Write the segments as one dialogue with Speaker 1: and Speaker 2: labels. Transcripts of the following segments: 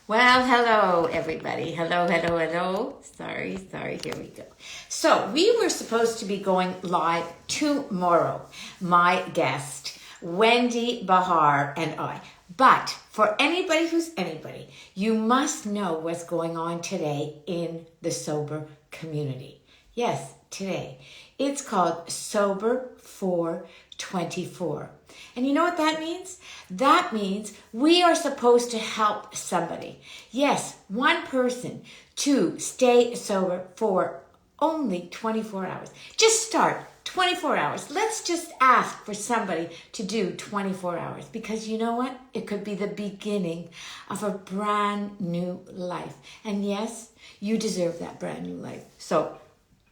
Speaker 1: Well, hello, everybody. Hello, hello, hello. Sorry. Here we go. So, we were supposed to be going live tomorrow. My guest, Wendy Behar, and I. But for anybody who's anybody, you must know what's going on today in the sober community. Yes, today. It's called Sober for 24. And you know what that means? That means we are supposed to help somebody. Yes, one person to stay sober for only 24 hours. Just start 24 hours. Let's just ask for somebody to do 24 hours because you know what? It could be the beginning of a brand new life. And yes, you deserve that brand new life. So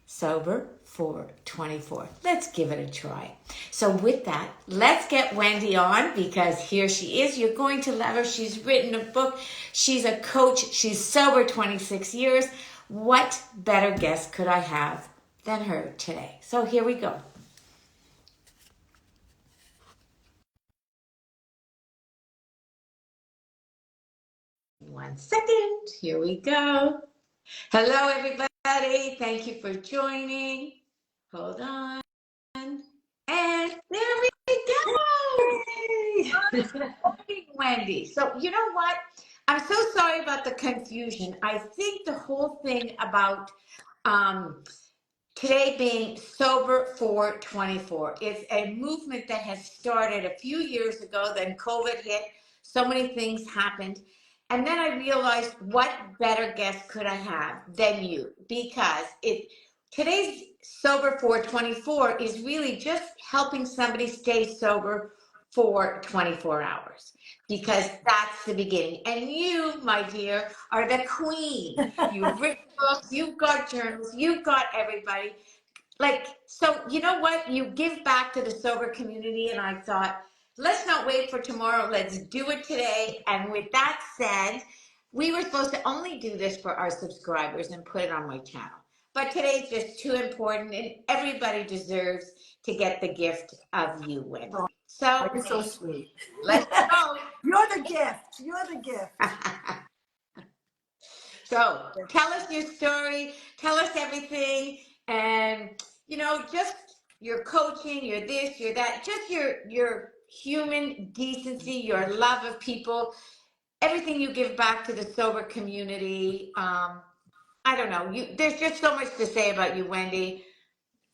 Speaker 1: Sober for 24. Let's give it a try. So with that, let's get Wendy on because here she is. You're going to love her. She's written a book. She's a coach. She's sober 26 years. What better guest could I have than her today? So here we go. One second. Here we go. Hello, everybody. Thank you for joining. Hold on. And there we go. Good morning, Wendy. So you know what? I'm so sorry about the confusion. I think the whole thing about um, today being sober for 24 is a movement that has started a few years ago. Then COVID hit. So many things happened. And then I realized what better guest could I have than you? Because today's sober for 24 is really just helping somebody stay sober for 24 hours because that's the beginning. And you, my dear, are the queen. You've written books, you've got journals, you've got everybody. Like, so you know what? You give back to the sober community, and I thought, let's not wait for tomorrow. Let's do it today. And with that said, we were supposed to only do this for our subscribers and put it on my channel. But today's just too important, and everybody deserves to get the gift of you, Wendy.
Speaker 2: Oh,
Speaker 1: So
Speaker 2: you're so sweet.
Speaker 1: let's go.
Speaker 2: You're the gift. You're the gift.
Speaker 1: So tell us your story, tell us everything, and just your coaching, your this, your that, just your human decency, your love of people, everything you give back to the sober community. I don't know. There's just so much to say about you, Wendy.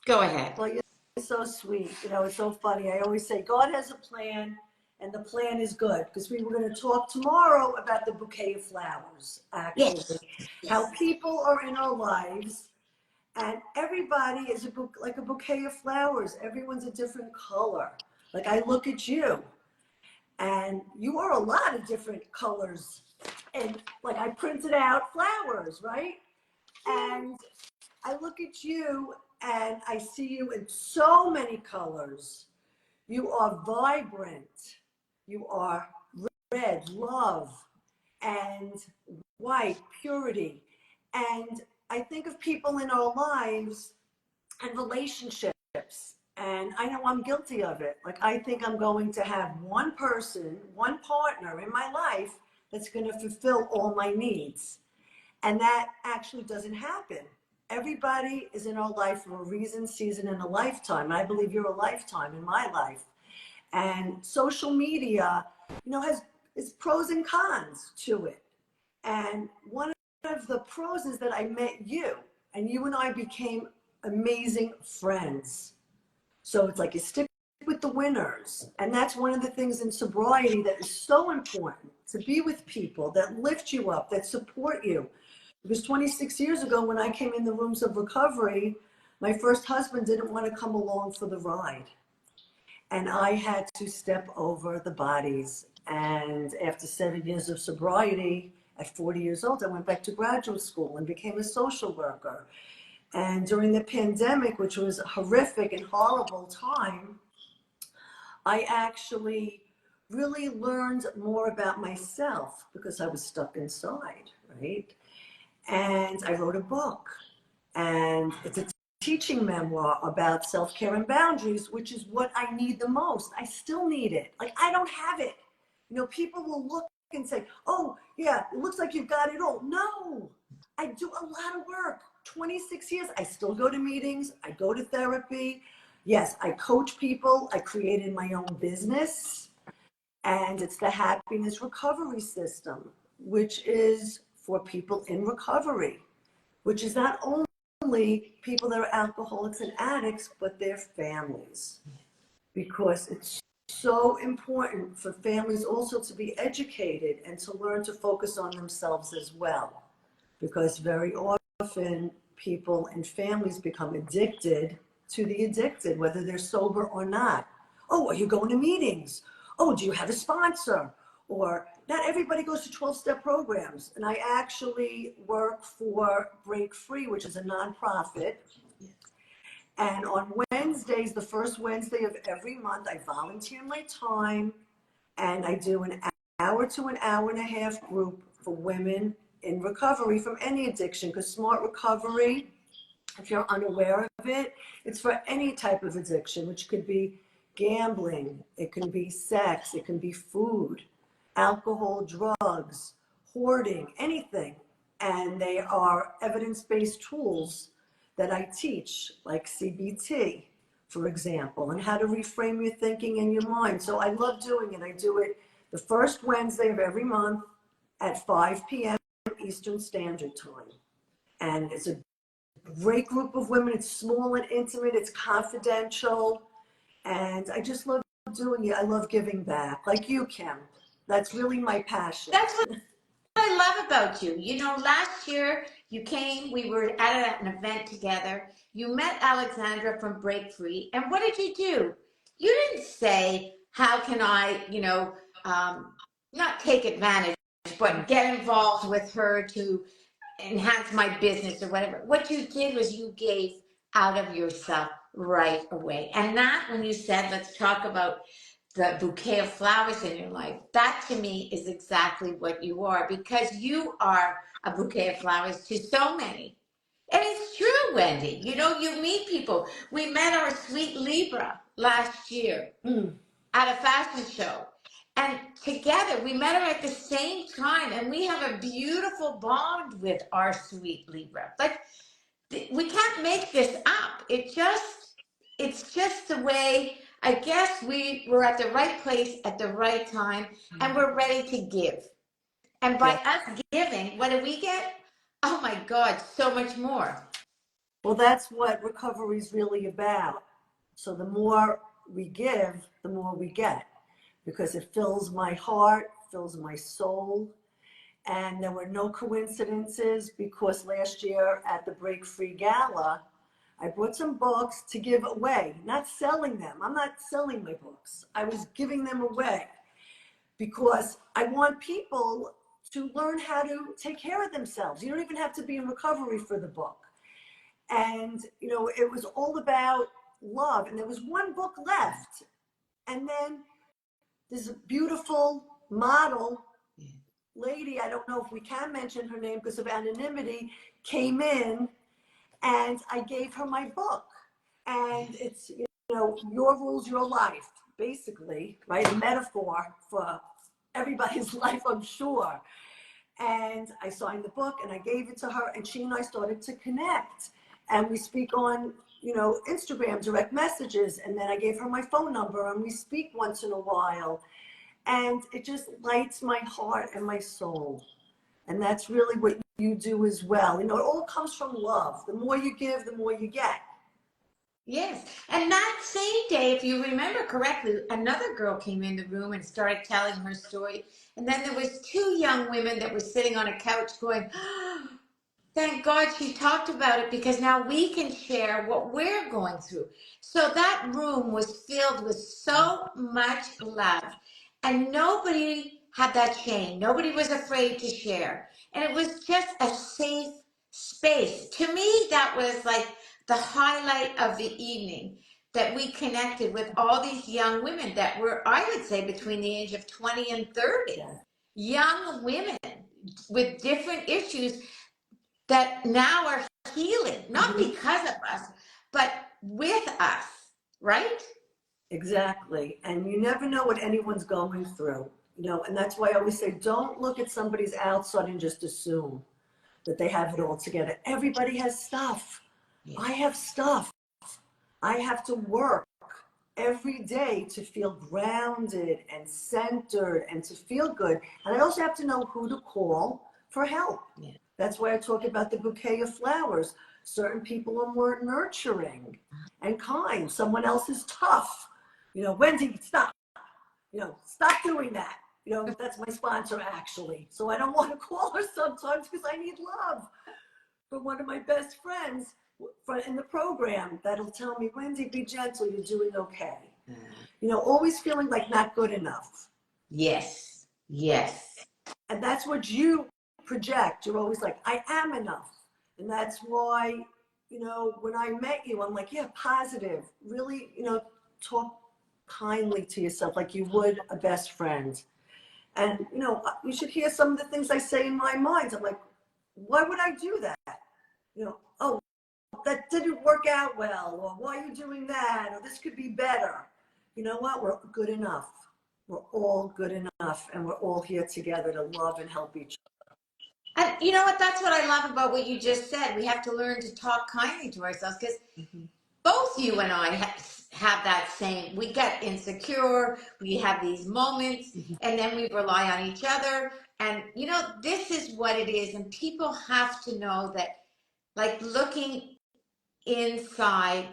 Speaker 1: Go ahead.
Speaker 2: Well, you're so sweet. You know, it's so funny. I always say God has a plan, and the plan is good because we were going to talk tomorrow about the bouquet of flowers,
Speaker 1: Yes.
Speaker 2: actually, how people are in our lives, and everybody is like a bouquet of flowers. Everyone's a different color. Like I look at you, and you are a lot of different colors. And like I printed out flowers, right? And I look at you and I see you in so many colors. You are vibrant. You are red, love, and white, purity. And I think of people in our lives and relationships. And I know I'm guilty of it. Like, I think I'm going to have one person, one partner in my life that's going to fulfill all my needs. And that actually doesn't happen. Everybody is in our life for a reason, season, and a lifetime. I believe you're a lifetime in my life. And social media, has its pros and cons to it. And one of the pros is that I met you, and you and I became amazing friends. So it's like you stick with the winners. And that's one of the things in sobriety that is so important, to be with people that lift you up, that support you. Because 26 years ago, when I came in the rooms of recovery, my first husband didn't want to come along for the ride. And I had to step over the bodies. And after 7 years of sobriety, at 40 years old, I went back to graduate school and became a social worker. And during the pandemic, which was a horrific and horrible time, I actually really learned more about myself because I was stuck inside, right? And I wrote a book, and it's a teaching memoir about self-care and boundaries, which is what I need the most. I still need it. Like, I don't have it. People will look and say, oh, yeah, it looks like you've got it all. No, I do a lot of work. 26 years, I still go to meetings, I go to therapy. Yes, I coach people. I created my own business, and it's the happiness recovery system, which is for people in recovery, which is not only people that are alcoholics and addicts, but their families, because it's so important for families also to be educated and to learn to focus on themselves as well, because very often people and families become addicted to the addicted, whether they're sober or not. Oh, are you going to meetings? Oh, do you have a sponsor? Or not everybody goes to 12-step programs. And I actually work for Break Free, which is a nonprofit. And on Wednesdays, the first Wednesday of every month, I volunteer my time and I do an hour to an hour and a half group for women in recovery from any addiction, because Smart Recovery, if you're unaware of it, it's for any type of addiction, which could be gambling, it can be sex, it can be food, alcohol, drugs, hoarding, anything. And they are evidence-based tools that I teach, like CBT, for example, and how to reframe your thinking and your mind. So I love doing it. I do it the first Wednesday of every month at 5 p.m. Eastern Standard Time. And it's a great group of women. It's small and intimate. It's confidential. And I just love doing it. I love giving back, like you, Kim. That's really my passion.
Speaker 1: That's what I love about you. You know, last year you came, we were at an event together. You met Alexandra from Break Free. And what did you do? You didn't say, how can I, not take advantage, but get involved with her to enhance my business or whatever. What you did was you gave out of yourself right away. And that, when you said, let's talk about the bouquet of flowers in your life, that to me is exactly what you are, because you are a bouquet of flowers to so many. And it's true, Wendy. You know, you meet people. We met our sweet Libra last year at a fashion show. And together, we met her at the same time, and we have a beautiful bond with our sweet Libra. Like, we can't make this up. It's just the way, I guess we were at the right place at the right time, and we're ready to give. And by us giving, what do we get? Oh my God, so much more.
Speaker 2: Well, that's what recovery is really about. So the more we give, the more we get, because it fills my heart, fills my soul. And there were no coincidences, because last year at the Break Free Gala, I brought some books to give away, not selling them. I'm not selling my books. I was giving them away because I want people to learn how to take care of themselves. You don't even have to be in recovery for the book. And, it was all about love. And there was one book left. And then this beautiful model lady, I don't know if we can mention her name because of anonymity, came in, and I gave her my book. And it's, your rules, your life, basically, right? A metaphor for everybody's life, I'm sure. And I signed the book and I gave it to her, and she and I started to connect. And we speak on, Instagram, direct messages. And then I gave her my phone number and we speak once in a while. And it just lights my heart and my soul. And that's really what you do as well. It all comes from love. The more you give, the more you get.
Speaker 1: Yes. And that same day, if you remember correctly, another girl came in the room and started telling her story. And then there was two young women that were sitting on a couch going, thank God she talked about it, because now we can share what we're going through. So that room was filled with so much love, and nobody had that shame. Nobody was afraid to share. And it was just a safe space. To me, that was like the highlight of the evening, that we connected with all these young women that were, I would say, between the age of 20 and 30.
Speaker 2: Yeah.
Speaker 1: Young women with different issues that now are healing, not because of us, but with us, right?
Speaker 2: Exactly. And you never know what anyone's going through. And that's why I always say, don't look at somebody's outside and just assume that they have it all together. Everybody has stuff.
Speaker 1: Yeah.
Speaker 2: I have stuff. I have to work every day to feel grounded and centered and to feel good. And I also have to know who to call for help.
Speaker 1: Yeah.
Speaker 2: That's why I talk about the bouquet of flowers. Certain people are more nurturing and kind. Someone else is tough. Wendy, stop. Stop doing that. That's my sponsor actually. So I don't want to call her sometimes because I need love. But one of my best friends in the program that'll tell me, Wendy, be gentle, you're doing okay. Always feeling like not good enough.
Speaker 1: Yes. Yes.
Speaker 2: And that's what you project. You're always like, I am enough. And that's why, when I met you, I'm like, yeah, positive. Really, talk kindly to yourself like you would a best friend. And, you should hear some of the things I say in my mind. I'm like, why would I do that? Oh, that didn't work out well, or why are you doing that, or this could be better. You know what? We're good enough. We're all good enough, and we're all here together to love and help each other.
Speaker 1: And you know what? That's what I love about what you just said. We have to learn to talk kindly to ourselves because both you and I have that same, we get insecure, we have these moments, and then we rely on each other. And, this is what it is. And people have to know that, like, looking inside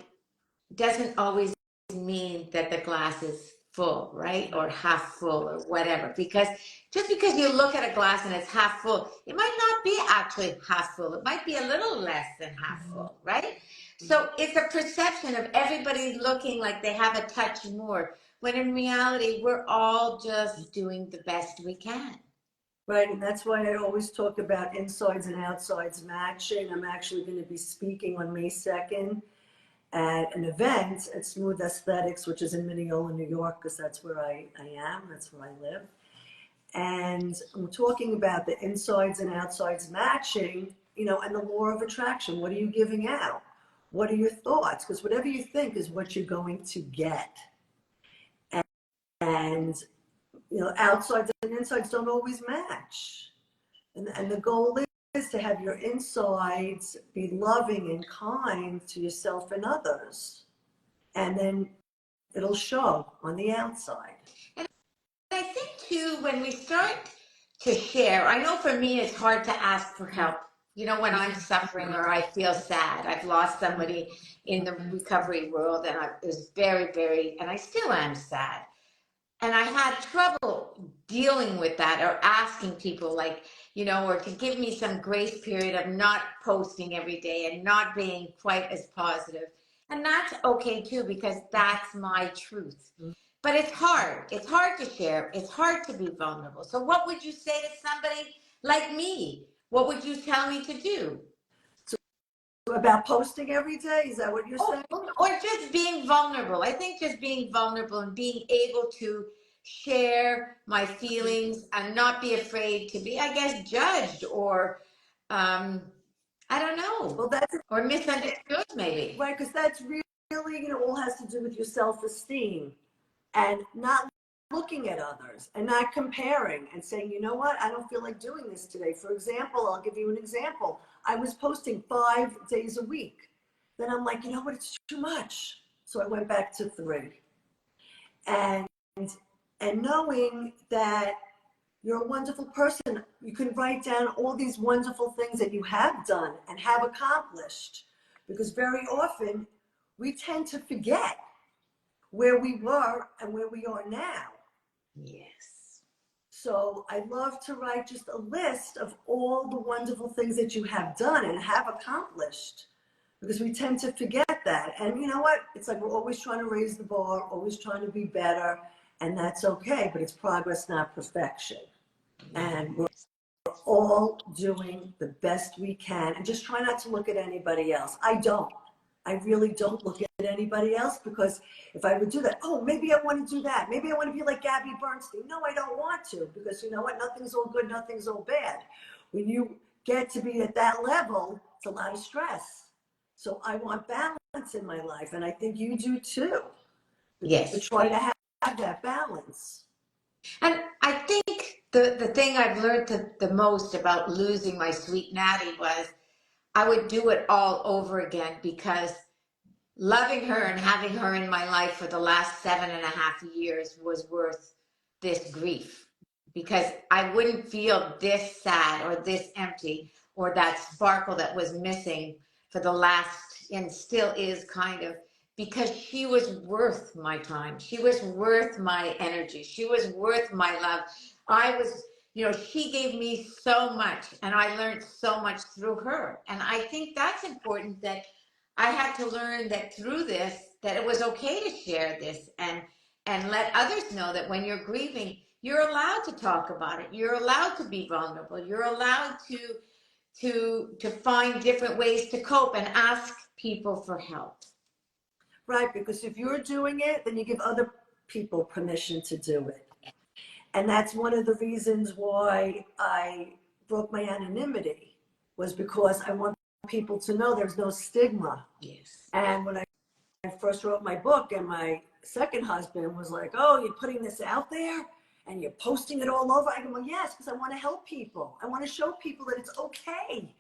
Speaker 1: doesn't always mean that the glass is full, right? Or half full or whatever. Because just because you look at a glass and it's half full, it might not be actually half full. It might be a little less than half full, right? So it's a perception of everybody looking like they have a touch more, when in reality, we're all just doing the best we can.
Speaker 2: Right, and that's why I always talk about insides and outsides matching. I'm actually going to be speaking on May 2nd at an event at Smooth Aesthetics, which is in Mineola, New York, because that's where I am, that's where I live. And I'm talking about the insides and outsides matching, and the law of attraction. What are you giving out? What are your thoughts? Because whatever you think is what you're going to get. And outsides and insides don't always match. And the goal is to have your insides be loving and kind to yourself and others. And then it'll show on the outside.
Speaker 1: And I think too, when we start to share, I know for me it's hard to ask for help. When I'm suffering or I feel sad, I've lost somebody in the recovery world, and it was very, very, and I still am sad. And I had trouble dealing with that or asking people, like, or to give me some grace period of not posting every day and not being quite as positive. And that's okay too, because that's my truth. But it's hard. It's hard to share. It's hard to be vulnerable. So what would you say to somebody like me? What would you tell me to do?
Speaker 2: About posting every day? Is that what you're saying?
Speaker 1: Or just being vulnerable. I think just being vulnerable and being able to share my feelings and not be afraid to be, I guess, judged or, I don't know,
Speaker 2: Well, that's
Speaker 1: or misunderstood maybe.
Speaker 2: right, because that's really, all has to do with your self-esteem and not looking at others and not comparing and saying, you know what, I don't feel like doing this today. For example, I'll give you an example. I was posting 5 days a week. Then I'm like, you know what, it's too much. So I went back to 3. And knowing that you're a wonderful person, you can write down all these wonderful things that you have done and have accomplished. Because very often we tend to forget where we were and where we are now.
Speaker 1: Yes.
Speaker 2: So I love to write just a list of all the wonderful things that you have done and have accomplished, because we tend to forget that. And you know what? It's like we're always trying to raise the bar, always trying to be better, and that's okay, but it's progress, not perfection. And we're all doing the best we can, and just try not to look at anybody else. I really don't look at anybody else, because if I would do that, oh, maybe I want to do that. Maybe I want to be like Gabby Bernstein. No, I don't want to, because you know what? Nothing's all good, nothing's all bad. When you get to be at that level, it's a lot of stress. So I want balance in my life, and I think you do too.
Speaker 1: Yes.
Speaker 2: But try to have that balance.
Speaker 1: And I think the thing I've learned the most about losing my sweet Natty was I would do it all over again because loving her and having her in my life for the last 7.5 years was worth this grief because I wouldn't feel this sad or this empty or that sparkle that was missing for the last and still is kind of because she was worth my time. She was worth my energy. She was worth my love. I was, she gave me so much and I learned so much through her. And I think that's important that I had to learn that through this, that it was okay to share this and let others know that when you're grieving, you're allowed to talk about it. You're allowed to be vulnerable. You're allowed to find different ways to cope and ask people for help.
Speaker 2: Right, because if you're doing it, then you give other people permission to do it. And that's one of the reasons why I broke my anonymity, was because I want people to know there's no stigma.
Speaker 1: Yes.
Speaker 2: And when I first wrote my book, and my second husband was like, "Oh, you're putting this out there and you're posting it all over." I go, "Well, yes, because I want to help people. I want to show people that it's okay."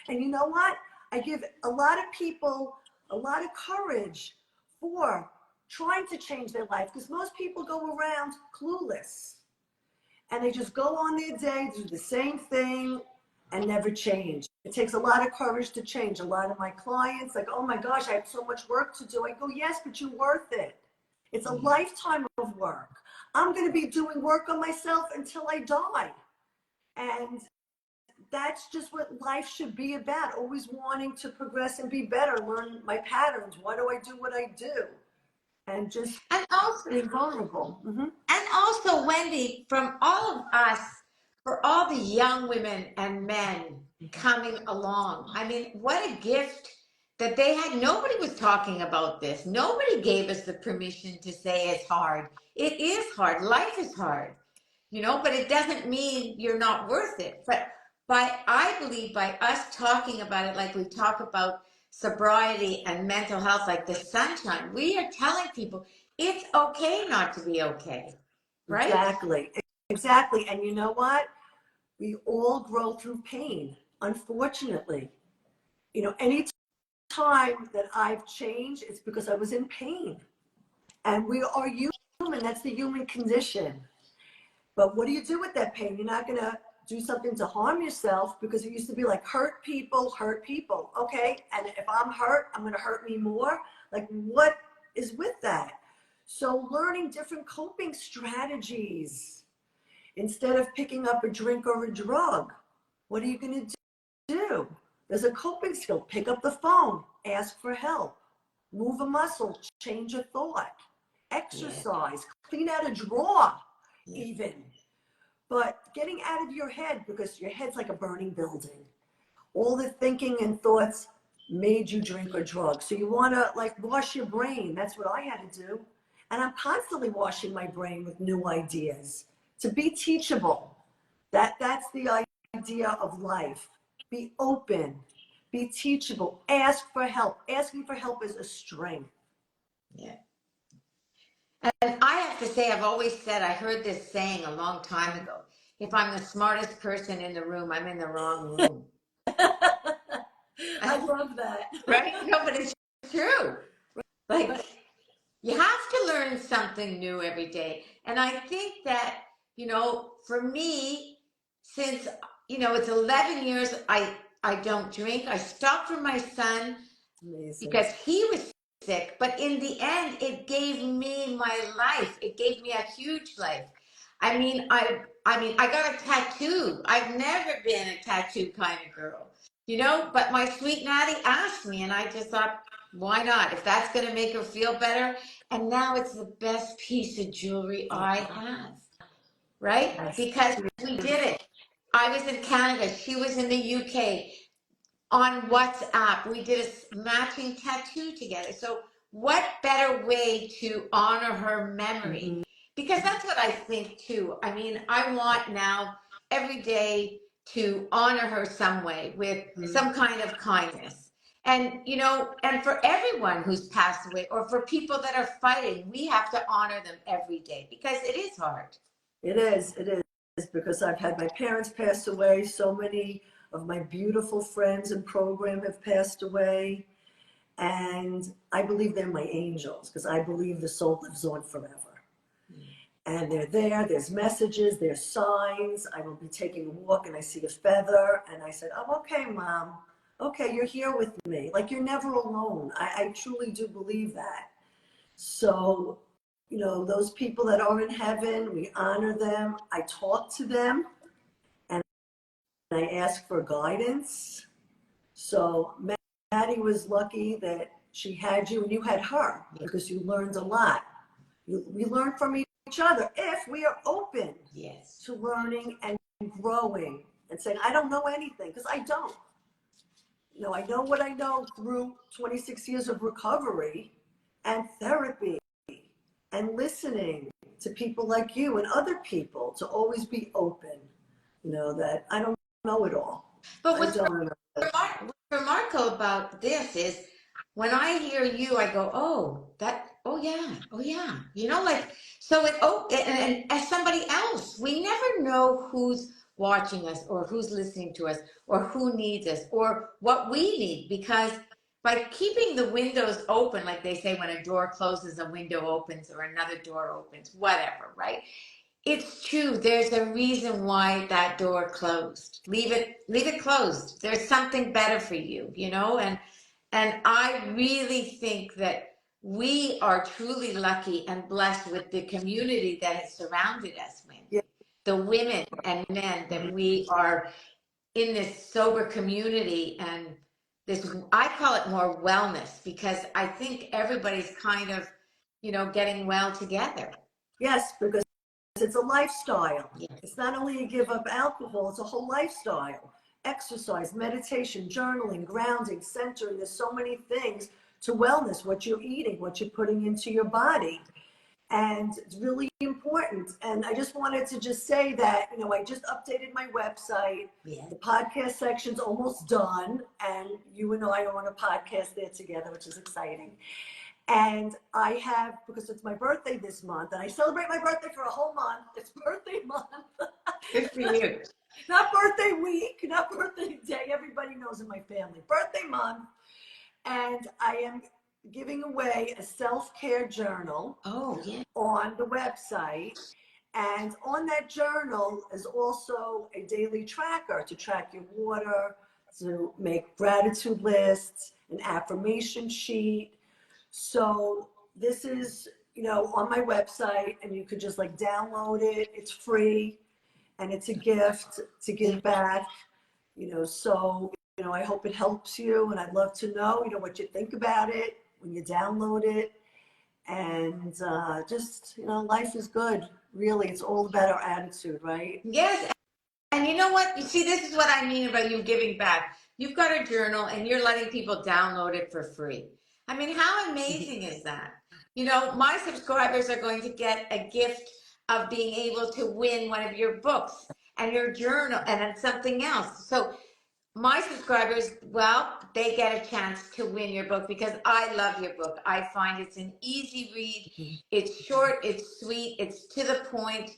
Speaker 2: And you know what? I give a lot of people a lot of courage for trying to change their life, because most people go around clueless and they just go on their day, do the same thing, and never change. It takes a lot of courage to change. A lot of my clients, like, "Oh my gosh, I have so much work to do." I go, "Yes, but you're worth it. It's a lifetime of work. I'm going to be doing work on myself until I die." And that's just what life should be about. Always wanting to progress and be better, learn my patterns. Why do I do what I do? And just
Speaker 1: And also,
Speaker 2: being vulnerable.
Speaker 1: And also, Wendy, from all of us, for all the young women and men coming along, I mean, what a gift that they had. Nobody was talking about this. Nobody gave us the permission to say it's hard. It is hard. Life is hard, but it doesn't mean you're not worth it. But I believe by us talking about it, like we talk about sobriety and mental health, like the sunshine, we are telling people it's okay not to be okay, right?
Speaker 2: Exactly. Exactly. And you know what? We all grow through pain, unfortunately. Any time that I've changed, it's because I was in pain. And we are human. That's the human condition. But what do you do with that pain? You're not going to do something to harm yourself, because it used to be like, hurt people, hurt people. Okay. And if I'm hurt, I'm going to hurt me more. Like, what is with that? So learning different coping strategies. Instead of picking up a drink or a drug, what are you going to do? There's a coping skill. Pick up the phone, ask for help, move a muscle, change a thought,
Speaker 1: Yeah.
Speaker 2: exercise, clean out a drawer,
Speaker 1: Yeah.
Speaker 2: even. But getting out of your head, because your head's like a burning building. All the thinking and thoughts made you drink or drug. So you want to like wash your brain. That's what I had to do. And I'm constantly washing my brain with new ideas to be teachable. That's the idea of life. Be open, be teachable, ask for help. Asking for help is a strength.
Speaker 1: Yeah. And I have to say, I've always said, I heard this saying a long time ago. If I'm the smartest person in the room, I'm in the wrong room.
Speaker 2: I love that.
Speaker 1: Right? No, but it's true. Like, you have to learn something new every day. And I think that, for me, since, it's 11 years, I don't drink. I stopped for my son
Speaker 2: Amazing.
Speaker 1: because he was sick. But in the end, it gave me my life. It gave me a huge life. I got a tattoo. I've never been a tattoo kind of girl, but my sweet Natty asked me, and I just thought, why not? If that's going to make her feel better. And now it's the best piece of jewelry I have, right?
Speaker 2: Yes.
Speaker 1: Because we did it. I was in Canada. She was in the UK. On WhatsApp, we did a matching tattoo together. So what better way to honor her memory?
Speaker 2: Mhm.
Speaker 1: Because that's what I think too. I mean, I want now every day to honor her some way with some kind of kindness. And for everyone who's passed away or for people that are fighting, we have to honor them every day because it is hard.
Speaker 2: It is because I've had my parents pass away. So many of my beautiful friends and program have passed away. And I believe they're my angels because I believe the soul lives on forever. And they're there, there's messages, there's signs. I will be taking a walk and I see a feather. And I said, "Oh, okay, Mom. Okay, you're here with me. Like you're never alone." I truly do believe that. So, those people that are in heaven, we honor them. I talk to them and I ask for guidance. So Maddie was lucky that she had you and you had her because you learned a lot. We learn from each other if we are open to learning and growing and saying, "I don't know anything," because I don't. I know what I know through 26 years of recovery and therapy and listening to people like you and other people to always be open, that I don't know it all.
Speaker 1: But
Speaker 2: I
Speaker 1: what's
Speaker 2: don't know.
Speaker 1: what's remarkable about this is when I hear you, I go, oh, oh yeah, oh yeah. Like, so and as somebody else, we never know who's watching us or who's listening to us or who needs us or what we need because by keeping the windows open, like they say, when a door closes, a window opens or another door opens, whatever, right? It's true. There's a reason why that door closed. Leave it closed. There's something better for you, and I really think that we are truly lucky and blessed with the community that has surrounded us,
Speaker 2: Yeah.
Speaker 1: Wendy. The women and men that we are in this sober community and this, I call it more wellness because I think everybody's kind of, getting well together.
Speaker 2: Yes, because it's a lifestyle.
Speaker 1: Yes.
Speaker 2: It's not only you give up alcohol, it's a whole lifestyle. Exercise, meditation, journaling, grounding, centering. There's so many things to wellness, what you're eating, what you're putting into your body. And it's really important. And I just wanted to just say that, I just updated my website.
Speaker 1: Yes.
Speaker 2: The podcast section's almost done. And you and I are on a podcast there together, which is exciting. And I have, because it's my birthday this month, and I celebrate my birthday for a whole month. It's birthday month.
Speaker 1: Good for you.
Speaker 2: Not birthday week, not birthday day. Everybody knows in my family. Birthday month. And I am giving away a self-care journal on the website. And on that journal is also a daily tracker to track your water, to make gratitude lists, an affirmation sheet. So this is, on my website and you could just like download it. It's free and it's a gift to give back, so, I hope it helps you and I'd love to know, what you think about it when you download it. And just, life is good. Really, it's all about our attitude, right?
Speaker 1: Yes. And you know what? You see, this is what I mean about you giving back. You've got a journal and you're letting people download it for free. I mean, how amazing is that? My subscribers are going to get a gift of being able to win one of your books and your journal and then something else. So my subscribers, well, they get a chance to win your book because I love your book. I find it's an easy read. It's short, it's sweet, it's to the point.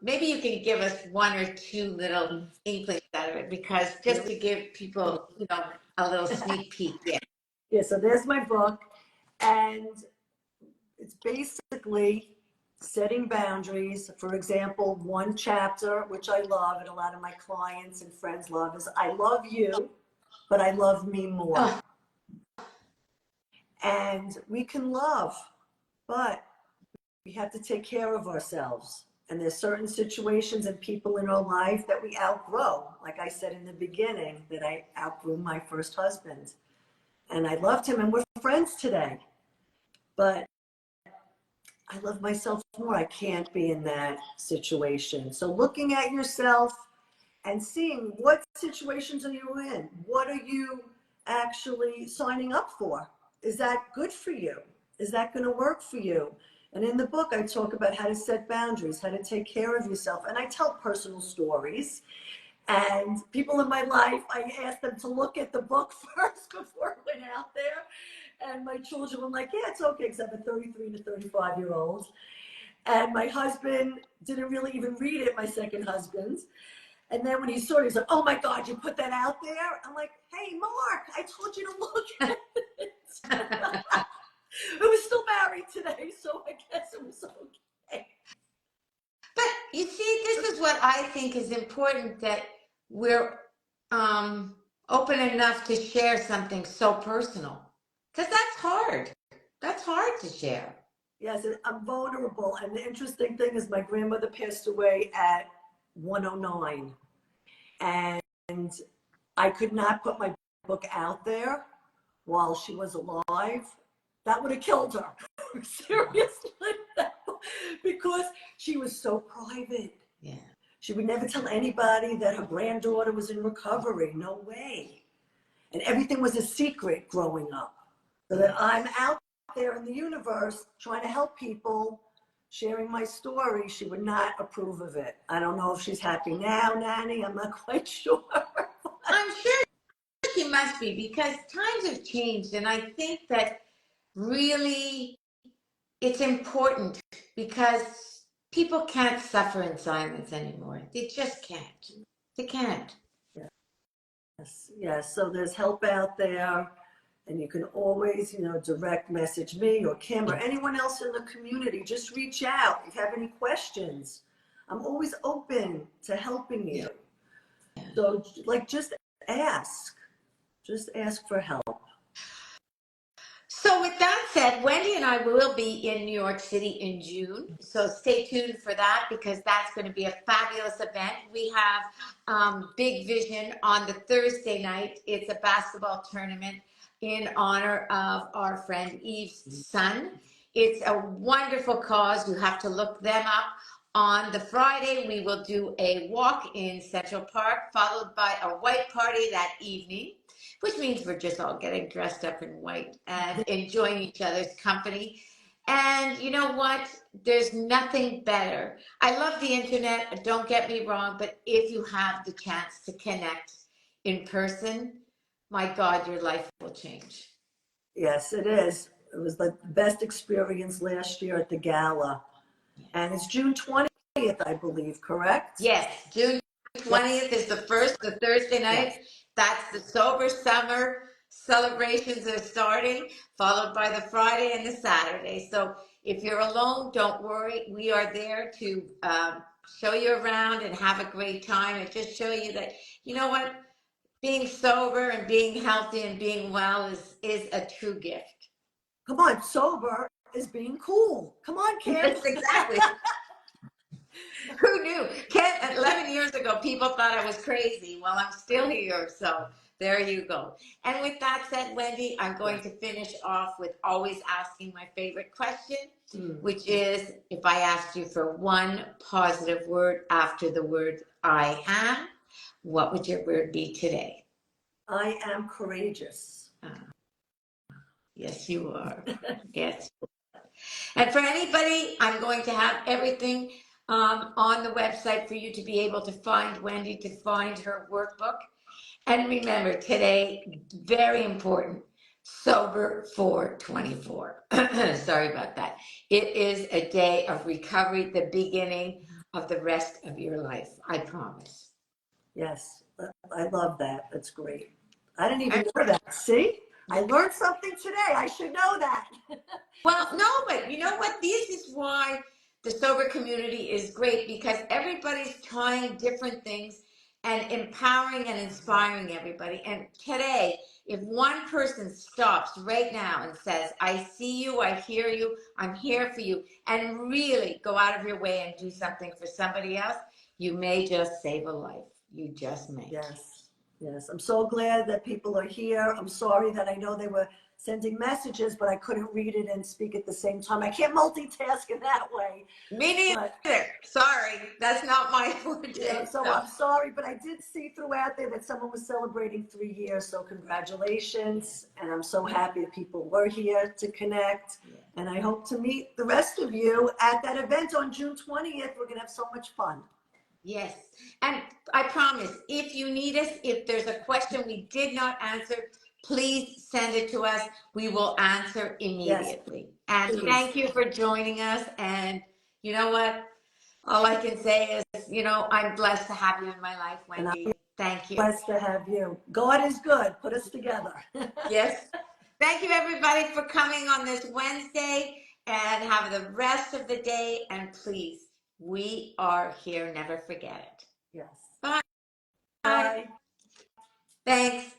Speaker 1: Maybe you can give us one or two little inklings out of it because just to give people, a little sneak peek. Yeah.
Speaker 2: Yeah, so there's my book. And it's basically setting boundaries. For example, one chapter, which I love and a lot of my clients and friends love, is I love you, but I love me more.
Speaker 1: Oh.
Speaker 2: And we can love, but we have to take care of ourselves. And there's certain situations and people in our life that we outgrow. Like I said in the beginning, that I outgrew my first husband. And I loved him and we're friends today. But I love myself more. I can't be in that situation. So looking at yourself and seeing what situations are you in? What are you actually signing up for? Is that good for you? Is that going to work for you? And in the book, I talk about how to set boundaries, how to take care of yourself. And I tell personal stories. And people in my life, I asked them to look at the book first before it went out there. And my children were like, yeah, it's okay, because I have a 33 and a 35-year-old. And my husband didn't really even read it, my second husband. And then when he saw it, he's like, oh my God, you put that out there? I'm like, hey, Mark, I told you to look at it. I was still married today, so I guess it was okay.
Speaker 1: But you see, this is what I think is important, that we're open enough to share something so personal. Because that's hard. That's hard to share.
Speaker 2: Yes, I'm vulnerable. And the interesting thing is my grandmother passed away at 109. And I could not put my book out there while she was alive. That would have killed her. Seriously. Because she was so private.
Speaker 1: Yeah.
Speaker 2: She would never tell anybody that her granddaughter was in recovery. No way. And everything was a secret growing up. So that I'm out there in the universe trying to help people, sharing my story. She would not approve of it. I don't know if she's happy now, Nanny. I'm not quite sure.
Speaker 1: I'm sure she must be, because times have changed. And I think that really it's important, because people can't suffer in silence anymore. They just can't. They can't.
Speaker 2: Yes, yes. So there's help out there. And you can always, direct message me or Kim or anyone else in the community. Just reach out if you have any questions. I'm always open to helping you. So, just ask. Just ask for help.
Speaker 1: So with that said, Wendy and I will be in New York City in June. So stay tuned for that, because that's going to be a fabulous event. We have Big Vision on the Thursday night. It's a basketball tournament in honor of our friend Eve's son. It's a wonderful cause. You have to look them up. On the Friday, we will do a walk in Central Park, followed by a white party that evening, which means we're just all getting dressed up in white and enjoying each other's company. And you know what? There's nothing better. I love the internet, don't get me wrong, but if you have the chance to connect in person, my God, your life will change.
Speaker 2: Yes, it is. It was the best experience last year at the gala. And it's June 20th, I believe, correct?
Speaker 1: Yes, June 20th is the Thursday night.
Speaker 2: Yes.
Speaker 1: That's the Sober Summer celebrations are starting, followed by the Friday and the Saturday. So if you're alone, don't worry. We are there to show you around and have a great time, and just show you that, you know what, being sober and being healthy and being well is a true gift.
Speaker 2: Come on, sober is being cool. Come on, Kim.
Speaker 1: Yes, exactly. Who knew? 11 years ago, people thought I was crazy. Well, I'm still here, so there you go. And with that said, Wendy, I'm going to finish off with always asking my favorite question, which is, if I asked you for one positive word after the word I am, what would your word be today?
Speaker 2: I am courageous.
Speaker 1: Yes, you are. Yes. And for anybody, I'm going to have everything on the website for you to be able to find Wendy, to find her workbook. And remember, today, very important, Sober for 24. Sorry about that. It is a day of recovery, the beginning of the rest of your life. I promise.
Speaker 2: Yes, I love that. That's great. I didn't even know that. See? I learned something today. I should know that.
Speaker 1: Well, no, but you know what? This is why the sober community is great, because everybody's trying different things and empowering and inspiring everybody. And today, if one person stops right now and says, I see you, I hear you, I'm here for you, and really go out of your way and do something for somebody else, you may just save a life. You just may.
Speaker 2: Yes, yes. I'm so glad that people are here. I'm sorry that I know they were sending messages, but I couldn't read it and speak at the same time. I can't multitask in that way.
Speaker 1: Me neither. Sorry, that's not my forte.
Speaker 2: Yeah, so I'm sorry, but I did see throughout there that someone was celebrating 3 years, so congratulations. And I'm so happy that people were here to connect. And I hope to meet the rest of you at that event on June 20th. We're going to have so much fun.
Speaker 1: Yes. And I promise, if you need us, if there's a question we did not answer, please send it to us. We will answer immediately. Yes, and please. Thank you for joining us. And you know what? All I can say is, I'm blessed to have you in my life,
Speaker 2: And
Speaker 1: Wendy.
Speaker 2: I'm
Speaker 1: Thank you.
Speaker 2: blessed to have you. God is good. Put us together.
Speaker 1: Yes. Thank you, everybody, for coming on this Wednesday, and have the rest of the day. And please, we are here. Never forget it.
Speaker 2: Yes.
Speaker 1: Bye.
Speaker 2: Bye.
Speaker 1: Thanks.